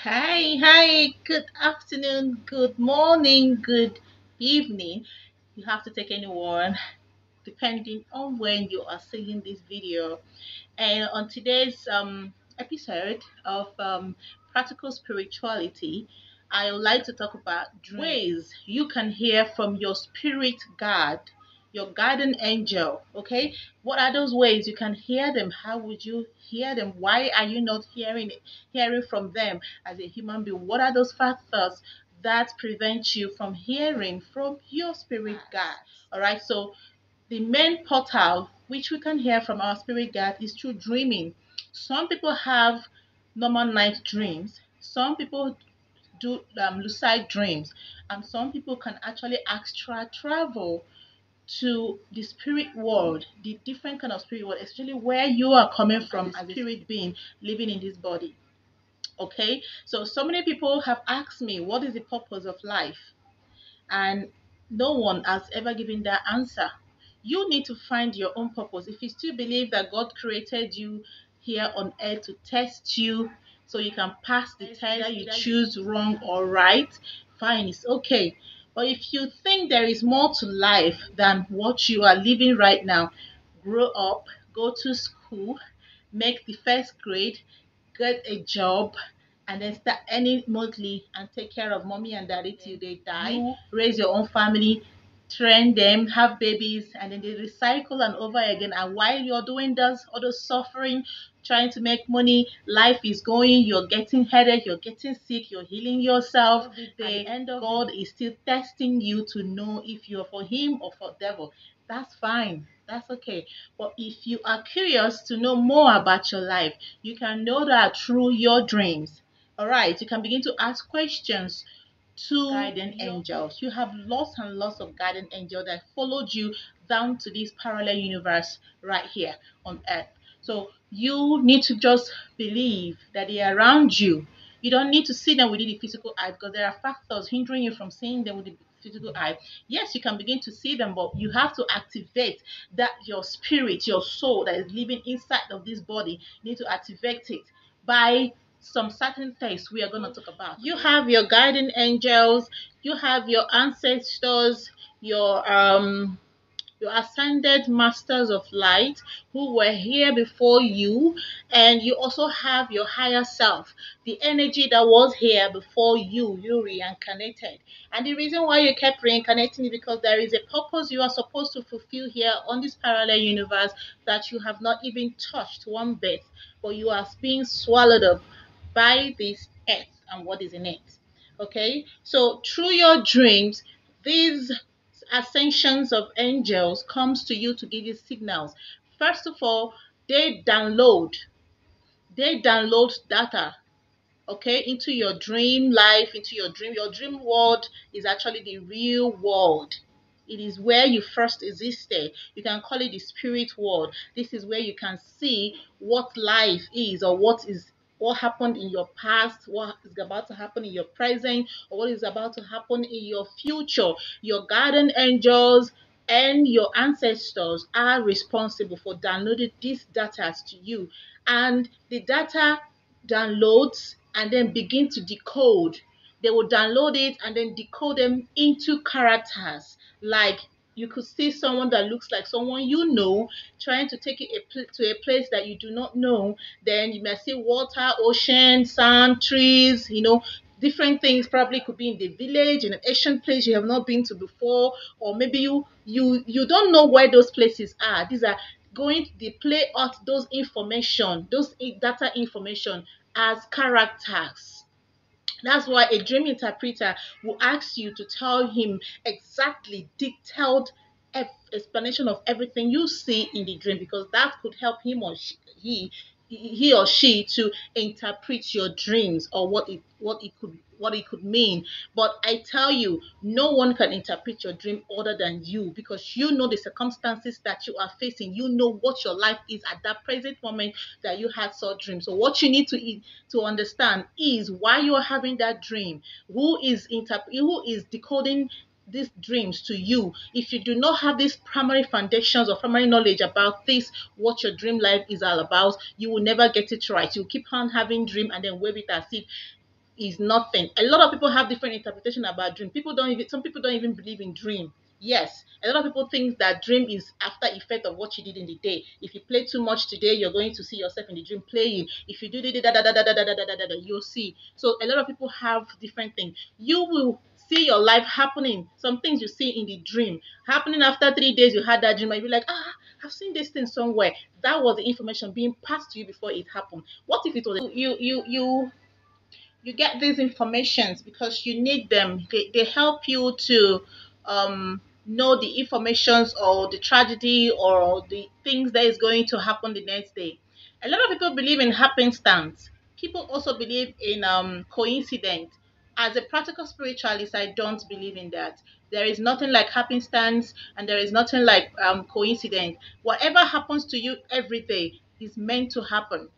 Hi, good afternoon, good morning, good evening. You have to take anyone depending on when you are seeing this video. And on today's episode of Practical Spirituality, I would like to talk about ways you can hear from your spirit guide, your guardian angel. Okay, what are those ways you can hear them? How would you hear them? Why are you not hearing from them as a human being? What are those factors that prevent you from hearing from your spirit guide? All right, so the main portal which we can hear from our spirit guide is through dreaming. Some people have normal night dreams. Some people do lucid dreams, and some people can actually astral travel to the spirit world, the different kind of spirit world, especially where you are coming from as a spirit being living in this body. Okay, so many people have asked me, what is the purpose of life? And no one has ever given that answer. You need to find your own purpose. If you still believe that God created you here on earth to test you so you can pass the test, either you choose wrong or right, fine, it's okay. But if you think there is more to life than what you are living right now, grow up, go to school, make the first grade, get a job, and then start earning monthly and take care of mommy and daddy till they die. You raise your own family, train them, have babies, and then they recycle and over again. And while you're doing those, all those suffering, trying to make money, life is going, you're getting headache, you're getting sick, you're healing yourself. At the end of God is still testing you to know if you're for him or for devil. That's fine. That's okay. But if you are curious to know more about your life, you can know that through your dreams. All right, you can begin to ask questions to guardian angels. You have lots and lots of guardian angels that followed you down to this parallel universe right here on earth. So you need to just believe that they are around you. You don't need to see them with the physical eye because there are factors hindering you from seeing them with the physical eye. Yes, you can begin to see them, but you have to activate that your spirit, your soul that is living inside of this body. You need to activate it by some certain things we are going to talk about. You have your guiding angels, you have your ancestors, your ascended masters of light who were here before you, and you also have your higher self, the energy that was here before you reincarnated. And the reason why you kept reincarnating is because there is a purpose you are supposed to fulfill here on this parallel universe that you have not even touched one bit, but you are being swallowed up by this earth and what is in it. Okay, so through your dreams, these ascensions of angels comes to you to give you signals. First of all, they download data, okay, into your dream life, into your dream world is actually the real world. It is where you first existed. You can call it the spirit world. This is where you can see what life is, or what happened in your past, what is about to happen in your present, or what is about to happen in your future. Your guardian angels and your ancestors are responsible for downloading these data to you, and the data downloads and then begin to decode. They will download it and then decode them into characters. Like, you could see someone that looks like someone you know trying to take it to a place that you do not know. Then you may see water, ocean, sand, trees, different things. Probably could be in the village, in an ancient place you have not been to before, or maybe you don't know where those places are. These are going to display out those information, those data information as characters. That's why a dream interpreter will ask you to tell him exactly detailed explanation of everything you see in the dream, because that could help him or he or she to interpret your dreams, or what it could mean. But I tell you, no one can interpret your dream other than you, because you know the circumstances that you are facing. You know what your life is at that present moment that you had such dreams. So what you need to understand is why you are having that dream. Who is decoding these dreams to you? If you do not have these primary foundations or primary knowledge about this, what your dream life is all about, you will never get it right. You keep on having dream and then wave it as if is nothing. A lot of people have different interpretation about dream. Some people don't even believe in dream. Yes, a lot of people think that dream is after effect of what you did in the day. If you play too much today, you're going to see yourself in the dream playing. If you do da da da da da da da da da da, you'll see. So a lot of people have different things. You will see your life happening. Some things you see in the dream happening after 3 days. You had that dream, and you'll be like, I've seen this thing somewhere. That was the information being passed to you before it happened. What if it was you get these informations because you need them. They help you to know the informations or the tragedy or the things that is going to happen the next day. A lot of people believe in happenstance. People also believe in coincidence. As a practical spiritualist, I don't believe in that. There is nothing like happenstance and there is nothing like coincidence. Whatever happens to you every day is meant to happen.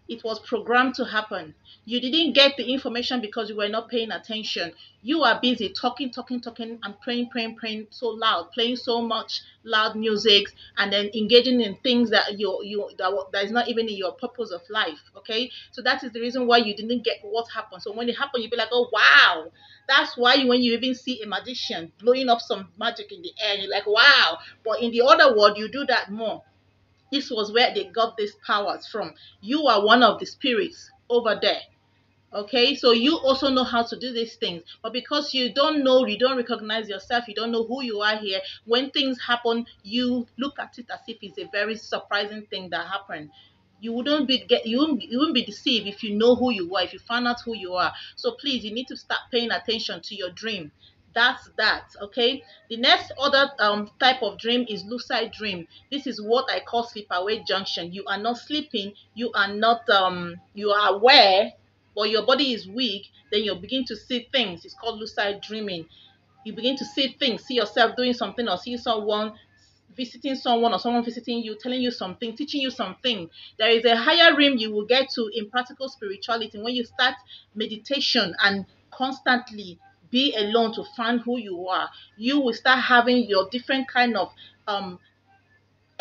It was programmed to happen. You didn't get the information because you were not paying attention. You are busy talking, talking, talking, and praying, praying, praying so loud, playing so much loud music, and then engaging in things that that is not even in your purpose of life. Okay, so that is the reason why you didn't get what happened. So when it happened, you'll be like, oh wow. That's why when you even see a magician blowing up some magic in the air, you're like, wow. But in the other world, you do that more. This was where they got these powers from. You are one of the spirits over there. Okay, so you also know how to do these things, but because you don't know, you don't recognize yourself, you don't know who you are here. When things happen, you look at it as if it's a very surprising thing that happened. You wouldn't be deceived if you know who you are, if you find out who you are. So please, you need to start paying attention to your dream. That's that. Okay, the next other type of dream is lucid dream. This is what I call sleep-awake junction. You are not sleeping, you are not you are aware, but your body is weak. Then you begin to see things. It's called lucid dreaming. You begin to see things, see yourself doing something, or see someone visiting someone, or someone visiting you, telling you something, teaching you something. There is a higher realm you will get to in practical spirituality when you start meditation and constantly be alone to find who you are. You will start having your different kind of um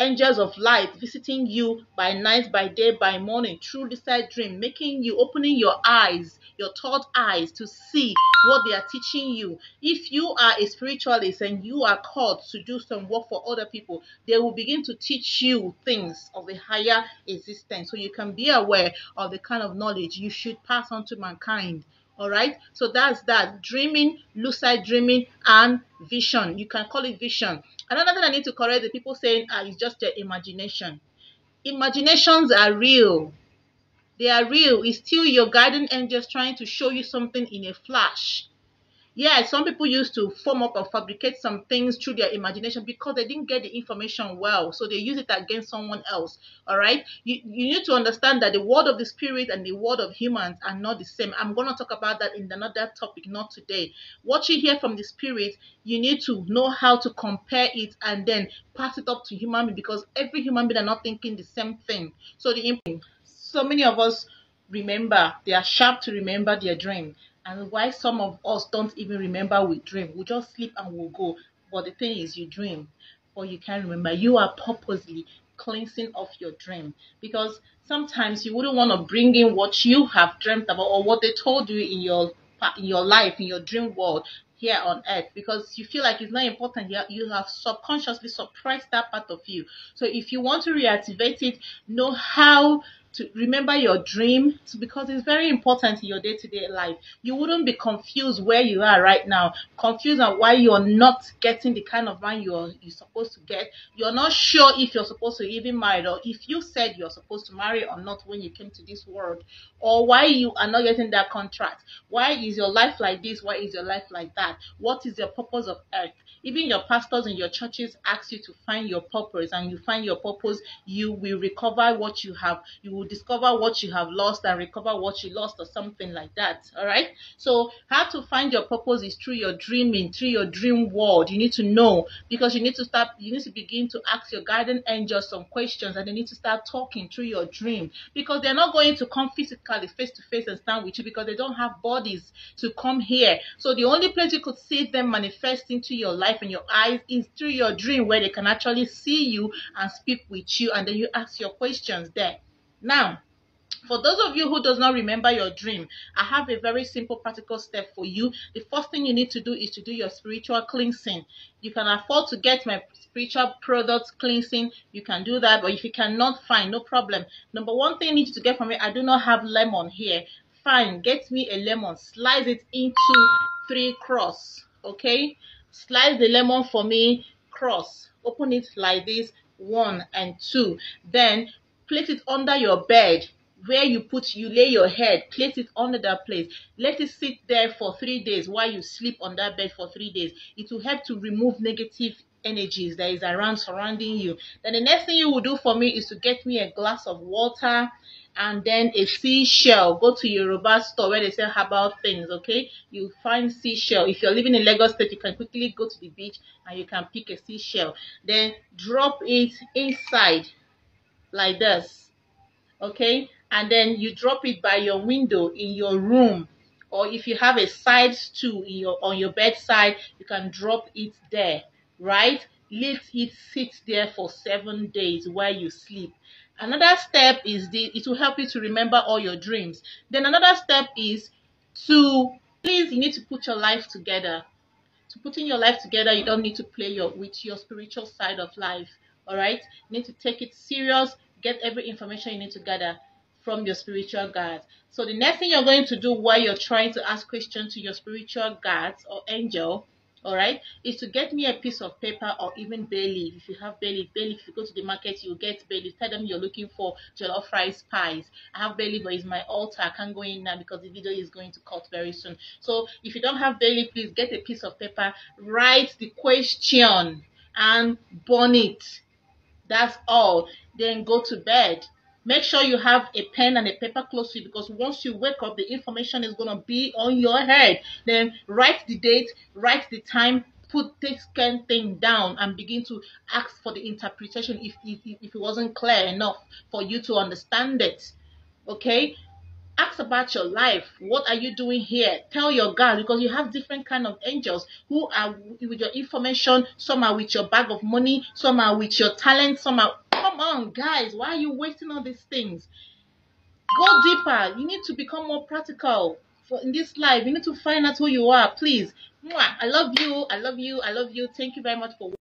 angels of light visiting you by night, by day, by morning through lucid dream, making you opening your eyes, your third eyes, to see what they are teaching you. If you are a spiritualist and you are called to do some work for other people, they will begin to teach you things of a higher existence, so you can be aware of the kind of knowledge you should pass on to mankind. All right, so that's that. Dreaming, lucid dreaming, and vision. You can call it vision. Another thing I need to correct the people saying it's just your imagination. Imaginations are real. They are real. It's still your guardian angels trying to show you something in a flash. Yeah, some people used to form up or fabricate some things through their imagination because they didn't get the information well, so they use it against someone else. All right, you need to understand that the word of the spirit and the word of humans are not the same. I'm going to talk about that in another topic, not today. What you hear from the spirit, you need to know how to compare it and then pass it up to human being, because every human being are not thinking the same thing. So many of us remember, they are sharp to remember their dream. And why some of us don't even remember we dream. We just sleep and we'll go. But the thing is, you dream, but you can't remember. You are purposely cleansing off your dream, because sometimes you wouldn't want to bring in what you have dreamt about or what they told you in your life, in your dream world here on earth, because you feel like it's not important. You have subconsciously suppressed that part of you. So if you want to reactivate it, know how to remember your dream, because it's very important in your day-to-day life. You wouldn't be confused where you are right now, confused on why you're not getting the kind of man you're supposed to get. You're not sure if you're supposed to even marry, or if you said you're supposed to marry or not when you came to this world, or why you are not getting that contract. Why is your life like this? Why is your life like that? What is your purpose of earth? Even your pastors in your churches ask you to find your purpose, and you find your purpose, you will recover what you have. You will discover what you have lost and recover what you lost, or something like that. All right. So how to find your purpose is through your dreaming, through your dream world. You need to know, because you need to begin to ask your guardian angels some questions, and they need to start talking through your dream, because they're not going to come physically face to face and stand with you, because they don't have bodies to come here. So the only place you could see them manifest into your life and your eyes is through your dream, where they can actually see you and speak with you, and then you ask your questions there. Now, For those of you who does not remember your dream, I have a very simple practical step for you. The first thing you need to do is to do your spiritual cleansing. You can afford to get my spiritual products cleansing. You can do that, but if you cannot, fine, no problem. Number one thing you need to get from me, I do not have lemon here. Fine, get me a lemon, slice it into 3 cross, okay? Slice the lemon for me, cross, open it like this, 1 and 2. Then place it under your bed where you lay your head. Place it under that place. Let it sit there for 3 days while you sleep on that bed for 3 days. It will help to remove negative energies that is around surrounding you. Then the next thing you will do for me is to get me a glass of water and then a seashell. Go to Yoruba store where they sell herbal things, okay? You find seashell. If you're living in Lagos State, you can quickly go to the beach and you can pick a seashell. Then drop it inside like this, okay? And then you drop it by your window in your room, or if you have a side stool on your bedside, you can drop it there, right? Let it sit there for 7 days while you sleep. Another step is it will help you to remember all your dreams. Then another step is you need to put your life together. To putting your life together, you don't need to play with your spiritual side of life. All right, you need to take it serious. Get every information you need to gather from your spiritual guides. So the next thing you're going to do while you're trying to ask questions to your spiritual guides or angel, all right, is to get me a piece of paper or even bay leaf. If you have bay leaf, if you go to the market, you get bay leaf. Tell them you're looking for jollof rice pies. I have bay leaf, but it's my altar. I can't go in now because the video is going to cut very soon. So if you don't have bay leaf, please get a piece of paper, write the question and burn it. That's all. Then go to bed. Make sure you have a pen and a paper close to you, because once you wake up, the information is going to be on your head. Then write the date, write the time, put this kind of thing down and begin to ask for the interpretation if it wasn't clear enough for you to understand it. Okay? Ask about your life. What are you doing here? Tell your God, because you have different kind of angels who are with your information. Some are with your bag of money. Some are with your talent. Some are... Come on, guys. Why are you wasting all these things? Go deeper. You need to become more practical in this life. You need to find out who you are. Please. Mwah. I love you. I love you. I love you. Thank you very much for watching.